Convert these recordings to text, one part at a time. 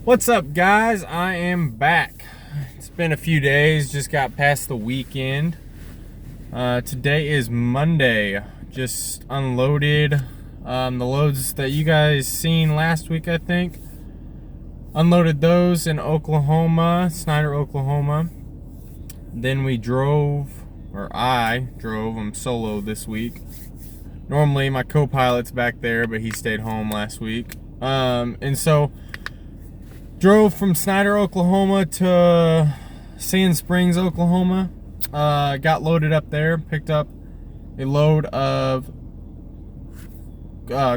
What's up, guys? I am back. It's been a few days, just got past the weekend. Today is Monday. Just unloaded the loads that you guys seen last week, I think. Unloaded those in Oklahoma, Snyder, Oklahoma. Then we drove, or I drove, I'm solo this week. Normally my co-pilot's back there, but he stayed home last week. And so drove from Snyder, Oklahoma to Sand Springs, Oklahoma. Got loaded up there, picked up a load of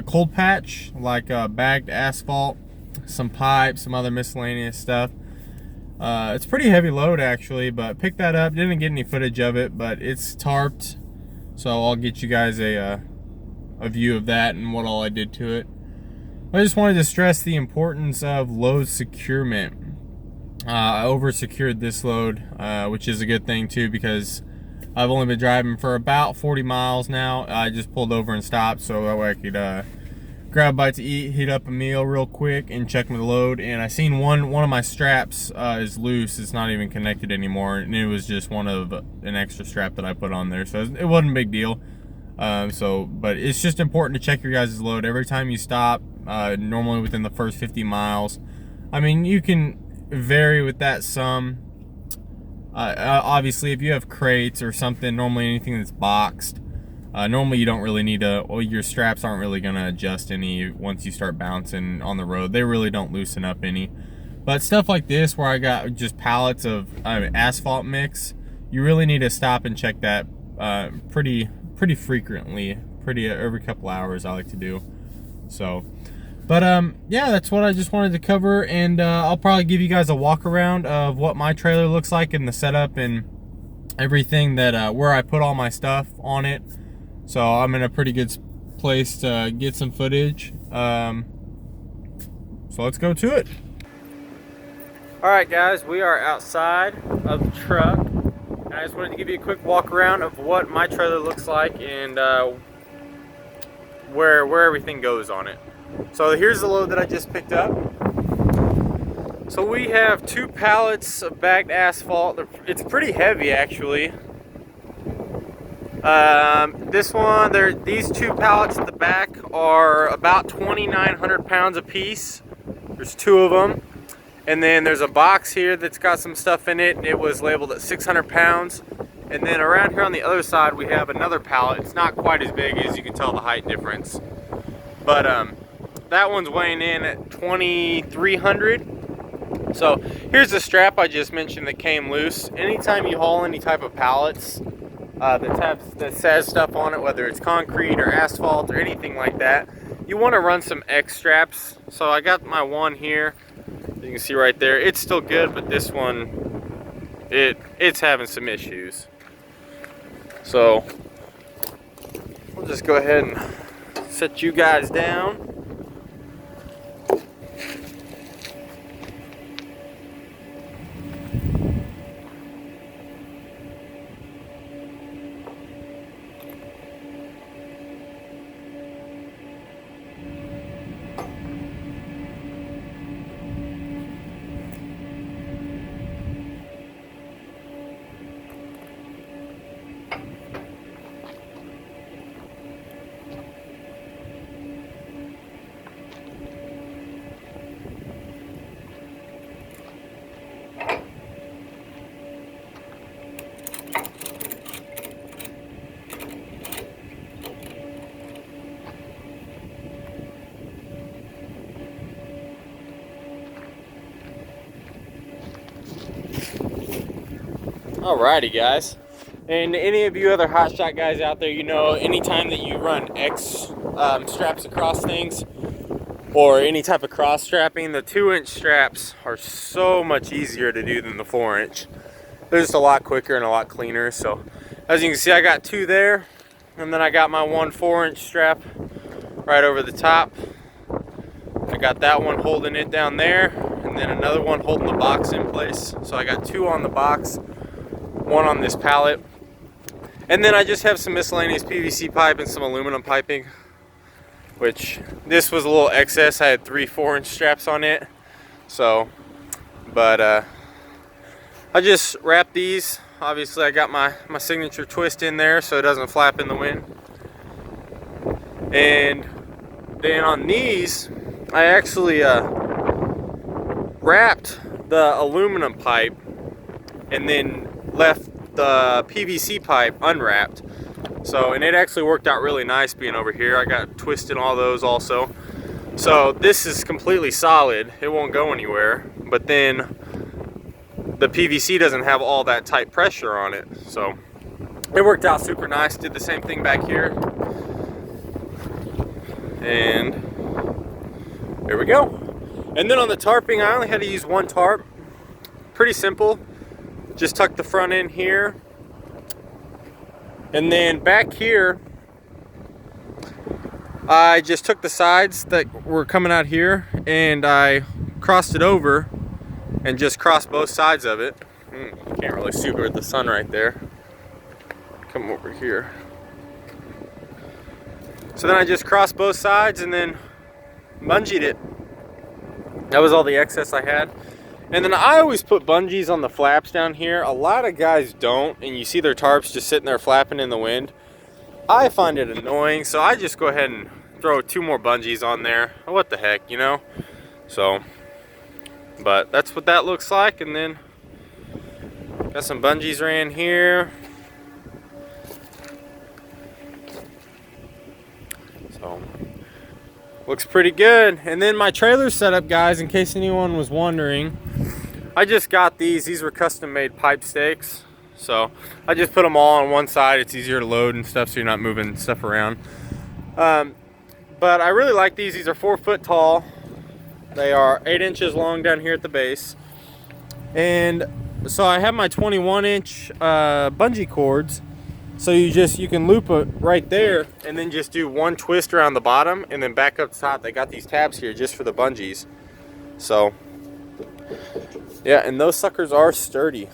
cold patch, like bagged asphalt, some pipe, some other miscellaneous stuff. It's a pretty heavy load actually, but picked that up. Didn't get any footage of it, but it's tarped, so I'll get you guys a view of that and what all I did to it. I just wanted to stress the importance of load securement. I over-secured this load, which is a good thing too, because I've only been driving for about 40 miles now. I just pulled over and stopped so that way I could grab a bite to eat, heat up a meal real quick, and check my load. And I seen one of my straps is loose. It's not even connected anymore, and it was just one of an extra strap that I put on there, so it wasn't a big deal. But it's just important to check your guys' load every time you stop, normally within the first 50 miles. I mean, you can vary with that some. Obviously, if you have crates or something, normally anything that's boxed, normally you don't really need to, well, your straps aren't really going to adjust any once you start bouncing on the road. They really don't loosen up any. But stuff like this, where I got just pallets of asphalt mix, you really need to stop and check that pretty frequently, every couple hours I like to do. So, but yeah, that's what I just wanted to cover, and I'll probably give you guys a walk around of what my trailer looks like and the setup and everything, that where I put all my stuff on it. So I'm in a pretty good place to get some footage. So let's go to it. All right, guys, we are outside of the truck. I just wanted to give you a quick walk around of what my trailer looks like and where everything goes on it. So here's the load that I just picked up. So we have 2 pallets of bagged asphalt. It's pretty heavy actually. These 2 pallets at the back are about 2,900 pounds a piece. There's 2 of them. And then there's a box here that's got some stuff in it. It was labeled at 600 pounds. And then around here on the other side, we have another pallet. It's not quite as big, as you can tell the height difference. But that one's weighing in at 2,300. So here's the strap I just mentioned that came loose. Anytime you haul any type of pallets that says stuff on it, whether it's concrete or asphalt or anything like that, you want to run some X straps. So I got my one here. You can see right there, it's still good, but this one, it's having some issues. So we'll just go ahead and set you guys down. Alrighty, guys, and any of you other Hotshot guys out there, you know, anytime that you run X straps across things or any type of cross strapping, the 2-inch straps are so much easier to do than the 4-inch. They're just a lot quicker and a lot cleaner. So as you can see, I got 2 there, and then I got my one 4-inch strap right over the top. I got that one holding it down there, and then another one holding the box in place. So I got 2 on the box, 1 on this pallet. And then I just have some miscellaneous PVC pipe and some aluminum piping, which this was a little excess. I had 3 4-inch straps on it. So, but I just wrapped these. Obviously I got my signature twist in there so it doesn't flap in the wind. And then on these, I actually wrapped the aluminum pipe and then left the PVC pipe unwrapped. So, and it actually worked out really nice being over here. I got twisted all those also. So this is completely solid. It won't go anywhere. But then the PVC doesn't have all that tight pressure on it. So it worked out super nice. Did the same thing back here. And there we go. And then on the tarping, I only had to use one tarp. Pretty simple. Just tuck the front in here. And then back here, I just took the sides that were coming out here and I crossed it over and just crossed both sides of it. Can't really see with the sun right there. Come over here. So then I just crossed both sides and then bungeed it. That was all the excess I had. And then I always put bungees on the flaps down here. A lot of guys don't, and you see their tarps just sitting there flapping in the wind. I find it annoying, so I just go ahead and throw 2 more bungees on there. What the heck, you know? So, but that's what that looks like. And then got some bungees ran here. So looks pretty good. And then my trailer setup, guys, in case anyone was wondering, I just got these. These were custom made pipe stakes. So I just put them all on one side. It's easier to load and stuff so you're not moving stuff around. But I really like these. These are 4 foot tall. They are 8 inches long down here at the base. And so I have my 21-inch bungee cords. So you can loop it right there and then just do 1 twist around the bottom and then back up top. They got these tabs here just for the bungees. So yeah, and those suckers are sturdy.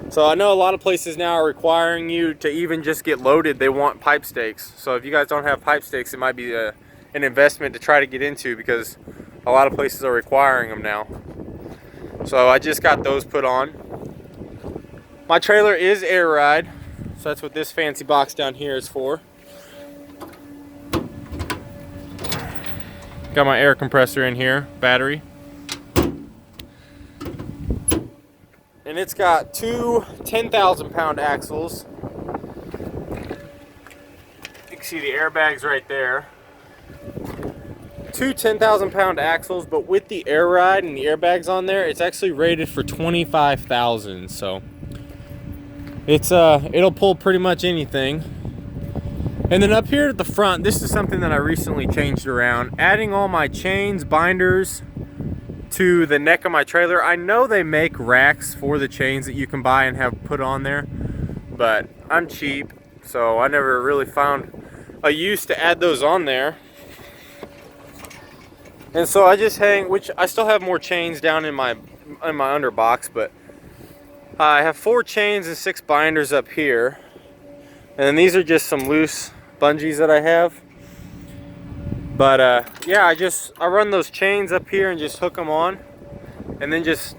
So I know a lot of places now are requiring you to even just get loaded, they want pipe stakes. So if you guys don't have pipe stakes, it might be an investment to try to get into because a lot of places are requiring them now. So I just got those put on. My trailer is air ride. So that's what this fancy box down here is for. Got my air compressor in here, battery. And it's got 2 10,000-pound axles. You can see the airbags right there. 2 10,000-pound axles, but with the air ride and the airbags on there, it's actually rated for 25,000. So it's it'll pull pretty much anything. And then up here at the front, this is something that I recently changed around. Adding all my chains, binders to the neck of my trailer. I know they make racks for the chains that you can buy and have put on there, but I'm cheap, so I never really found a use to add those on there. And so I just hang, which I still have more chains down in my underbox, but I have 4 chains and 6 binders up here. And then these are just some loose bungees that I have. But yeah, I run those chains up here and just hook them on and then just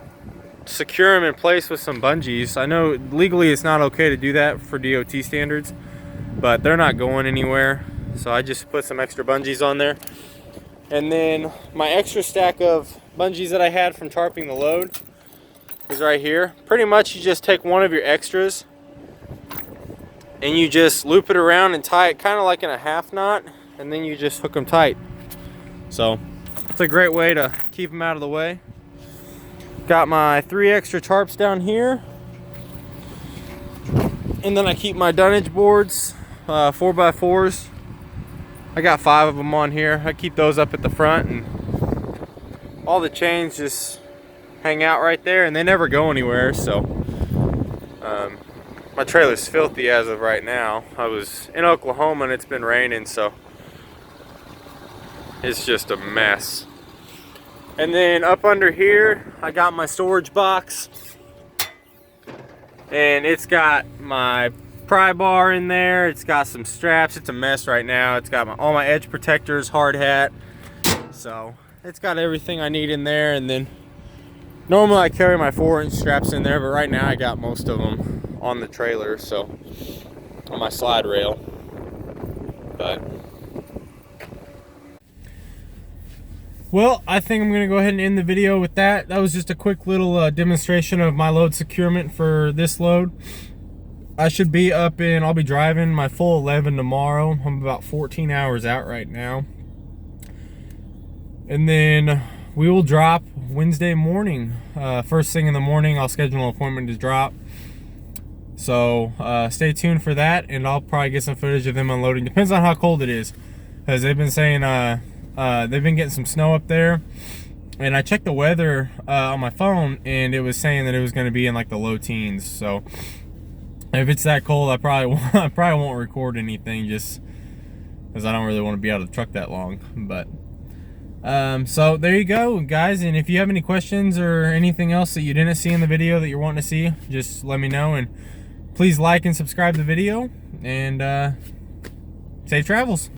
secure them in place with some bungees. I know legally it's not okay to do that for DOT standards, but they're not going anywhere. So I just put some extra bungees on there. And then my extra stack of bungees that I had from tarping the load is right here. Pretty much you just take one of your extras and you just loop it around and tie it kind of like in a half knot, and then you just hook them tight. So it's a great way to keep them out of the way. Got my 3 extra tarps down here, and then I keep my dunnage boards, 4x4s. I got 5 of them on here. I keep those up at the front, and all the chains just hang out right there and they never go anywhere. So my trailer's filthy as of right now. I was in Oklahoma and it's been raining, so it's just a mess. And then up under here I got my storage box, and it's got my pry bar in there. It's got some straps. It's a mess right now. It's got all my edge protectors, hard hat. So it's got everything I need in there. And then normally I carry my 4-inch straps in there, but right now I got most of them on the trailer, so on my slide rail. But well, I think I'm gonna go ahead and end the video with that. That was just a quick little demonstration of my load securement for this load. I should be up in, I'll be driving my full 11 tomorrow. I'm about 14 hours out right now. And then we will drop Wednesday morning. First thing in the morning, I'll schedule an appointment to drop. So stay tuned for that, and I'll probably get some footage of them unloading. Depends on how cold it is, because they've been saying they've been getting some snow up there. And I checked the weather on my phone, and it was saying that it was going to be in like the low teens. So if it's that cold, I probably won't record anything, just because I don't really want to be out of the truck that long. But so there you go, guys. And if you have any questions or anything else that you didn't see in the video that you're wanting to see, just let me know. And please like and subscribe the video, and safe travels.